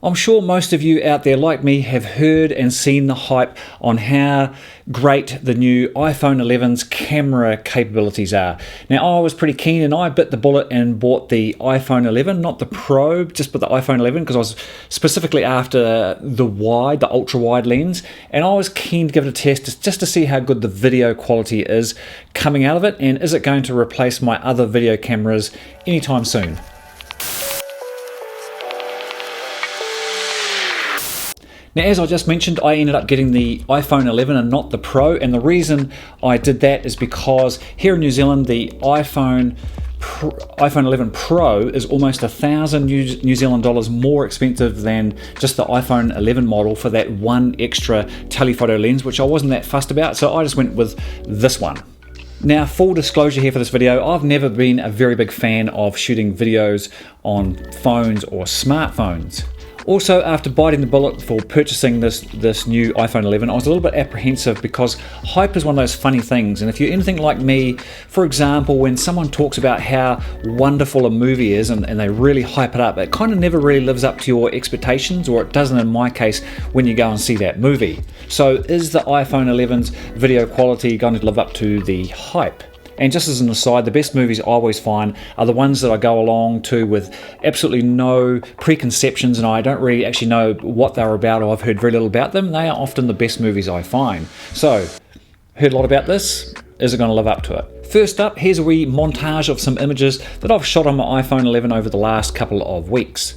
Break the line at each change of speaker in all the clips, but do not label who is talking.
I'm sure most of you out there like me have heard and seen the hype on how great the new iPhone 11's camera capabilities are. Now, I was pretty keen and I bit the bullet and bought the iPhone 11, not the Pro, just but the iPhone 11, because I was specifically after the ultra wide lens, and I was keen to give it a test just to see how good the video quality is coming out of it, and is it going to replace my other video cameras anytime soon. Now, as I just mentioned, I ended up getting the iPhone 11 and not the Pro, and the reason I did that is because here in New Zealand the iPhone 11 Pro is almost $1,000 New Zealand dollars more expensive than just the iPhone 11 model for that one extra telephoto lens, which I wasn't that fussed about, so I just went with this one. Now, full disclosure here for this video, I've never been a very big fan of shooting videos on phones or smartphones. Also, after biting the bullet for purchasing this new iPhone 11, I was a little bit apprehensive because hype is one of those funny things, and if you're anything like me, for example, when someone talks about how wonderful a movie is and they really hype it up, it kind of never really lives up to your expectations, or it doesn't in my case when you go and see that movie. So is the iPhone 11's video quality going to live up to the hype? And just as an aside, the best movies I always find are the ones that I go along to with absolutely no preconceptions and I don't really actually know what they're about, or I've heard very little about them. They are often the best movies I find. So, heard a lot about this. Is it going to live up to it? First up, here's a wee montage of some images that I've shot on my iPhone 11 over the last couple of weeks.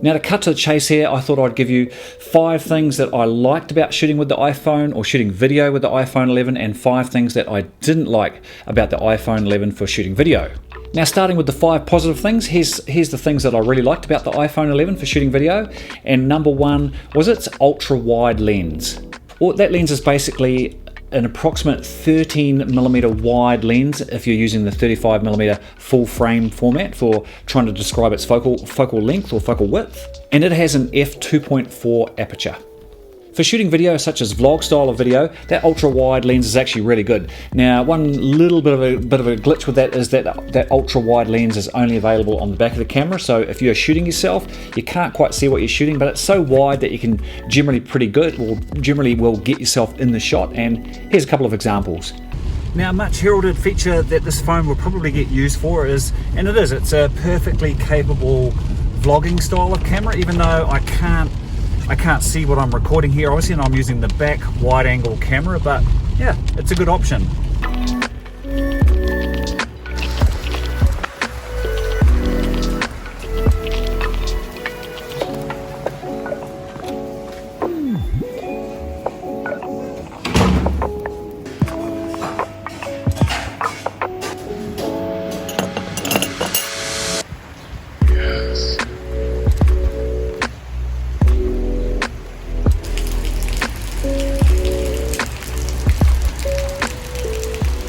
Now, to cut to the chase here, I thought I'd give you 5 things that I liked about shooting with the iPhone or shooting video with the iPhone 11, and 5 things that I didn't like about the iPhone 11 for shooting video. Now, starting with the 5 positive things, here's the things that I really liked about the iPhone 11 for shooting video. And number 1 was its ultra-wide lens. Well, that lens is basically an approximate 13mm wide lens if you're using the 35mm full frame format for trying to describe its focal length or focal width, and it has an f2.4 aperture. For shooting video such as vlog style of video, that ultra wide lens is actually really good. Now, one little bit of a glitch with that is that ultra wide lens is only available on the back of the camera, so if you're shooting yourself, you can't quite see what you're shooting, but it's so wide that you can generally will get yourself in the shot, and here's a couple of examples. Now, a much heralded feature that this phone will probably get used for it's a perfectly capable vlogging style of camera, even though I can't see what I'm recording here. Obviously, I'm using the back wide angle camera, but yeah, it's a good option.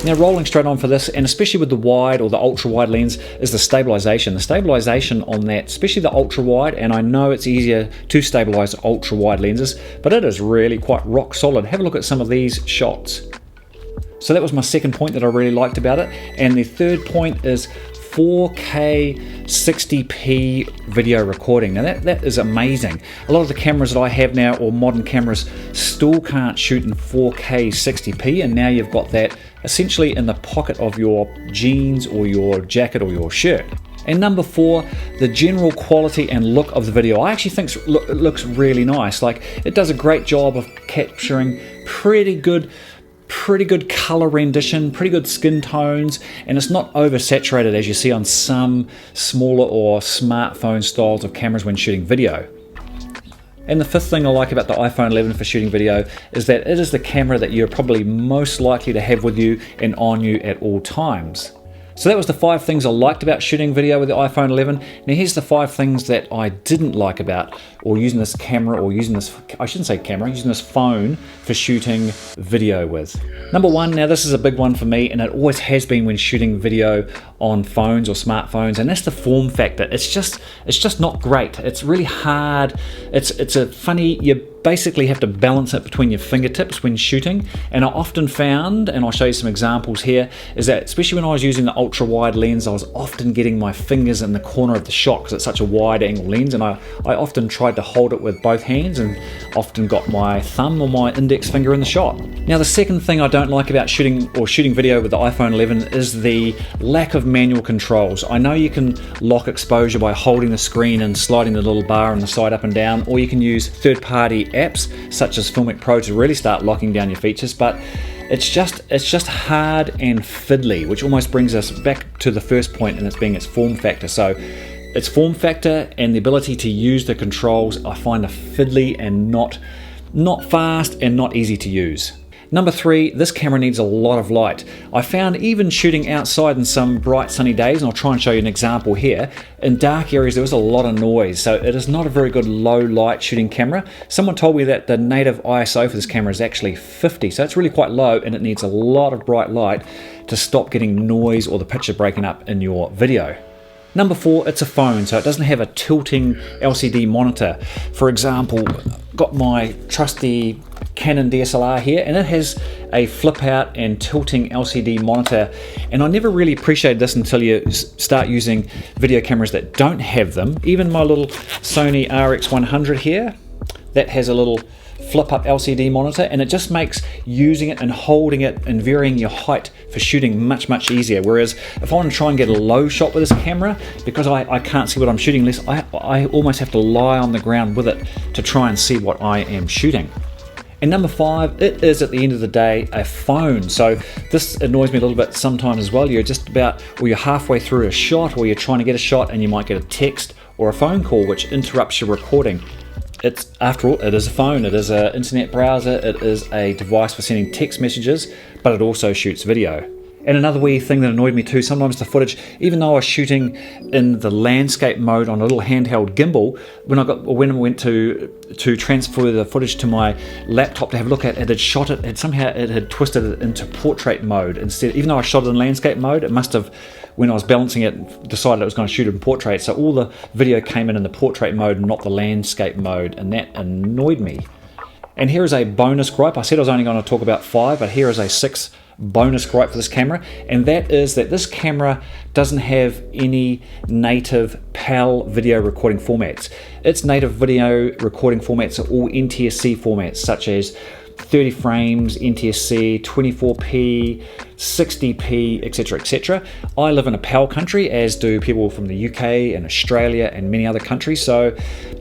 Now, rolling straight on for this, and especially with the wide or the ultra wide lens, is the stabilization. The stabilization on that, especially the ultra wide, and I know it's easier to stabilize ultra wide lenses, but it is really quite rock solid. Have a look at some of these shots. So that was my second point that I really liked about it. And the third point is 4K 60p video recording. Now that is amazing. A lot of the cameras that I have now, or modern cameras, still can't shoot in 4K 60p, and now you've got that essentially in the pocket of your jeans or your jacket or your shirt. And number 4, the general quality and look of the video. I actually think it looks really nice. Like, it does a great job of capturing pretty good pretty good color rendition, pretty good skin tones, and it's not oversaturated as you see on some smaller or smartphone styles of cameras when shooting video. And the fifth thing I like about the iPhone 11 for shooting video is that it is the camera that you're probably most likely to have with you and on you at all times. So that was the 5 things I liked about shooting video with the iPhone 11. Now here's the 5 things that I didn't like about or using this camera or using this, I shouldn't say camera, using this phone for shooting video with. Number 1, now this is a big one for me, and it always has been when shooting video on phones or smartphones, and that's the form factor. It's just not great. It's really hard. It's a funny, you basically have to balance it between your fingertips when shooting, and I often found, and I'll show you some examples here, is that especially when I was using the ultra wide lens, I was often getting my fingers in the corner of the shot because it's such a wide angle lens, and I often tried to hold it with both hands and often got my thumb or my index finger in the shot. Now the second thing I don't like about shooting video with the iPhone 11 is the lack of manual controls. I know you can lock exposure by holding the screen and sliding the little bar on the side up and down, or you can use third-party apps such as Filmic Pro to really start locking down your features, but it's just hard and fiddly, which almost brings us back to the first point, and it's being its form factor. So its form factor and the ability to use the controls I find are fiddly and not fast and not easy to use. Number 3, this camera needs a lot of light. I found even shooting outside in some bright sunny days, and I'll try and show you an example here, in dark areas there was a lot of noise, so it is not a very good low light shooting camera. Someone told me that the native ISO for this camera is actually 50, so it's really quite low, and it needs a lot of bright light to stop getting noise or the picture breaking up in your video. Number 4, it's a phone, so it doesn't have a tilting LCD monitor. For example, got my trusty Canon DSLR here, and it has a flip out and tilting LCD monitor, and I never really appreciated this until you start using video cameras that don't have them. Even my little Sony RX100 here, that has a little flip up LCD monitor, and it just makes using it and holding it and varying your height for shooting much easier. Whereas if I want to try and get a low shot with this camera, because I can't see what I'm shooting, I almost have to lie on the ground with it to try and see what I am shooting. And number 5, it is at the end of the day a phone. So this annoys me a little bit sometimes as well. You're just about, or you're halfway through a shot, or you're trying to get a shot and you might get a text or a phone call which interrupts your recording. After all, it is a phone, it is an internet browser, it is a device for sending text messages, but it also shoots video. And another wee thing that annoyed me too, sometimes the footage, even though I was shooting in the landscape mode on a little handheld gimbal, when I went to transfer the footage to my laptop to have a look at, it had shot it, somehow it had twisted it into portrait mode instead. Even though I shot it in landscape mode, it must have, when I was balancing it, decided it was going to shoot it in portrait. So all the video came in the portrait mode, not the landscape mode, and that annoyed me. And here is a bonus gripe. I said I was only going to talk about 5, but here is a 6 bonus gripe for this camera, and that is that this camera doesn't have any native PAL video recording formats. Its native video recording formats are all NTSC formats, such as 30 frames, NTSC, 24p, 60p, etc, etc. I live in a PAL country, as do people from the UK and Australia and many other countries, so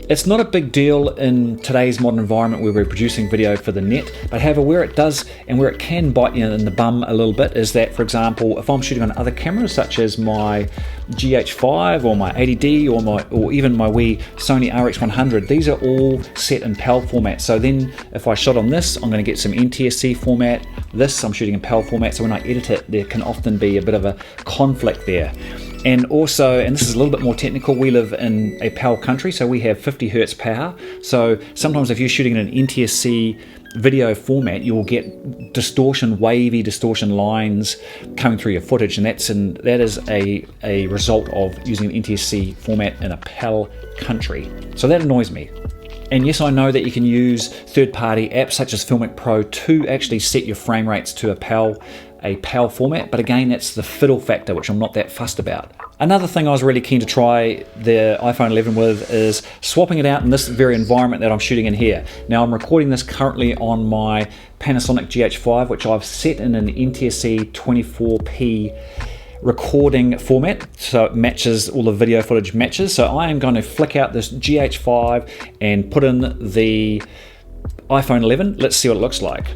it's not a big deal in today's modern environment where we're producing video for the net. But however, where it does and where it can bite you in the bum a little bit is that, for example, if I'm shooting on other cameras such as my GH4 or my 80D or even my wee Sony RX100, these are all set in PAL format. So then if I shot on this, I'm going to get some NTSC format. This I'm shooting in PAL format, so when I edit it, there can often be a bit of a conflict there. And also, and this is a little bit more technical, we live in a PAL country, so we have 50 Hertz power. So sometimes if you're shooting in an NTSC video format, you will get wavy distortion lines coming through your footage, and that is a result of using an NTSC format in a PAL country. So that annoys me. And yes, I know that you can use third-party apps such as Filmic Pro to actually set your frame rates to a PAL format, but again, that's the fiddle factor, which I'm not that fussed about. Another thing I was really keen to try the iPhone 11 with is swapping it out in this very environment that I'm shooting in here. Now I'm recording this currently on my Panasonic GH4, which I've set in an NTSC 24p recording format, so it matches, all the video footage matches. So I am going to flick out this GH5 and put in the iPhone 11. Let's see what it looks like.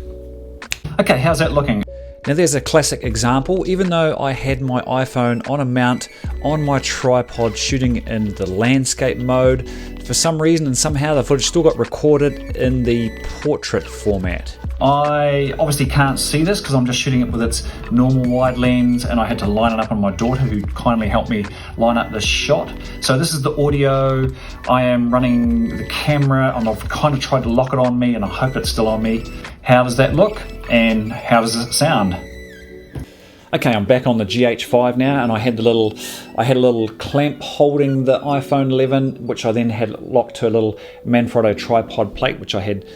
Okay, how's that looking? Now there's a classic example. Even though I had my iPhone on a mount on my tripod shooting in the landscape mode, for some reason and somehow the footage still got recorded in the portrait format. I obviously can't see this because I'm just shooting it with its normal wide lens, and I had to line it up on my daughter, who kindly helped me line up this shot. So this is the audio. I am running the camera and I've kind of tried to lock it on me, and I hope it's still on me. How does that look and how does it sound? Okay, I'm back on the GH5 now, and I had a little clamp holding the iPhone 11, which I then had locked to a little Manfrotto tripod plate, which I had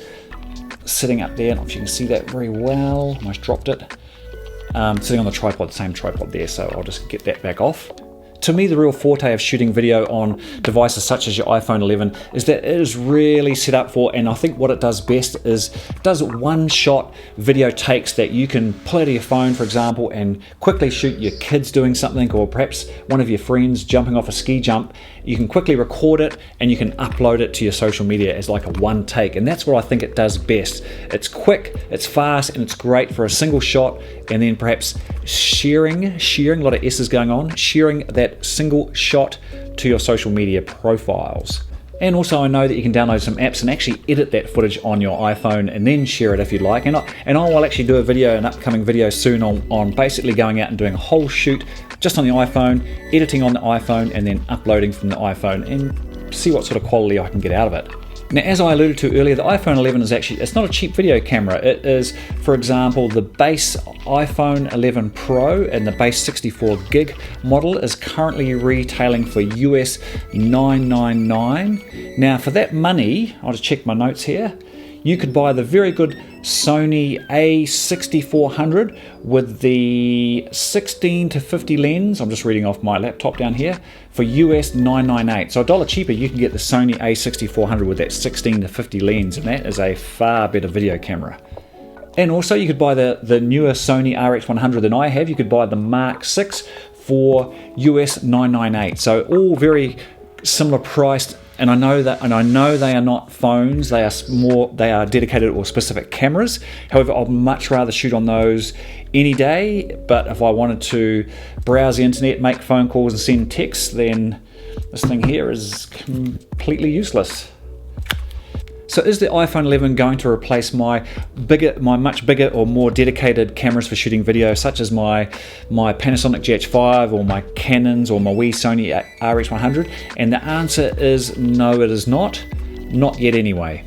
sitting up there. I don't know if you can see that very well. Almost dropped it. Sitting on the tripod, same tripod there, so I'll just get that back off. To me, the real forte of shooting video on devices such as your iPhone 11 is that it is really set up for, and I think what it does best is does one-shot video takes that you can pull out of your phone, for example, and quickly shoot your kids doing something, or perhaps one of your friends jumping off a ski jump. You can quickly record it and you can upload it to your social media as like a one take, and that's what I think it does best. It's quick, it's fast, and it's great for a single shot, and then perhaps sharing, a lot of S's going on, sharing that single shot to your social media profiles. And also I know that you can download some apps and actually edit that footage on your iPhone and then share it if you'd like. And I will actually do an upcoming video soon on basically going out and doing a whole shoot just on the iPhone, editing on the iPhone, and then uploading from the iPhone, and see what sort of quality I can get out of it. Now, as I alluded to earlier, the iPhone 11 is actually, it's not a cheap video camera. It is, for example, the base iPhone 11 Pro and the base 64 gig model is currently retailing for US $999. Now, for that money, I'll just check my notes here, you could buy the very good Sony A6400 with the 16 to 50 lens. I'm just reading off my laptop down here, for US $998. So $1 cheaper, you can get the Sony A6400 with that 16 to 50 lens, and that is a far better video camera. And also you could buy the newer Sony RX100 than I have. You could buy the Mark 6 for US $998. So all very similar priced. And I know they are not phones. They are dedicated or specific cameras. However, I'd much rather shoot on those any day. But if I wanted to browse the internet, make phone calls, and send texts, then this thing here is completely useless. So is the iPhone 11 going to replace my much bigger or more dedicated cameras for shooting video, such as my Panasonic GH4 or my Canons or my wee Sony RX100? And the answer is no, it is not. Not yet anyway.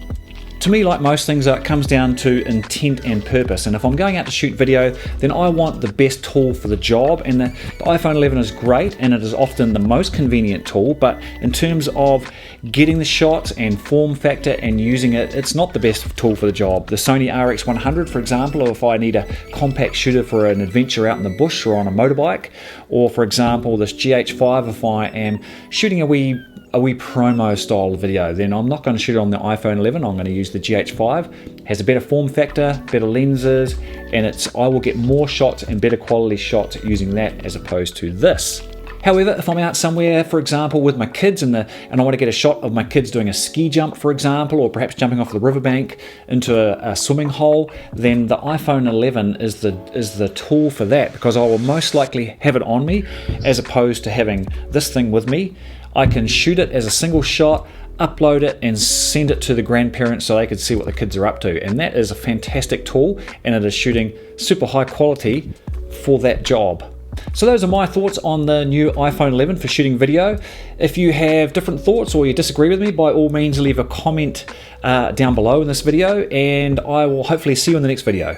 To me, like most things, it comes down to intent and purpose. And if I'm going out to shoot video, then I want the best tool for the job. And the iPhone 11 is great, and it is often the most convenient tool. But in terms of getting the shots and form factor and using it, it's not the best tool for the job. The Sony RX100, for example, or if I need a compact shooter for an adventure out in the bush or on a motorbike, or for example, this GH5, if I am shooting a wee promo style video, then I'm not going to shoot it on the iPhone 11. I'm going to use the GH5. It has a better form factor, better lenses, and I will get more shots and better quality shots using that as opposed to this. However, if I'm out somewhere, for example, with my kids and I want to get a shot of my kids doing a ski jump, for example, or perhaps jumping off the riverbank into a swimming hole, then the iPhone 11 is the tool for that, because I will most likely have it on me as opposed to having this thing with me. I can shoot it as a single shot, upload it, and send it to the grandparents so they can see what the kids are up to. And that is a fantastic tool, and it is shooting super high quality for that job. So those are my thoughts on the new iPhone 11 for shooting video. If you have different thoughts or you disagree with me, by all means leave a comment down below in this video, and I will hopefully see you in the next video.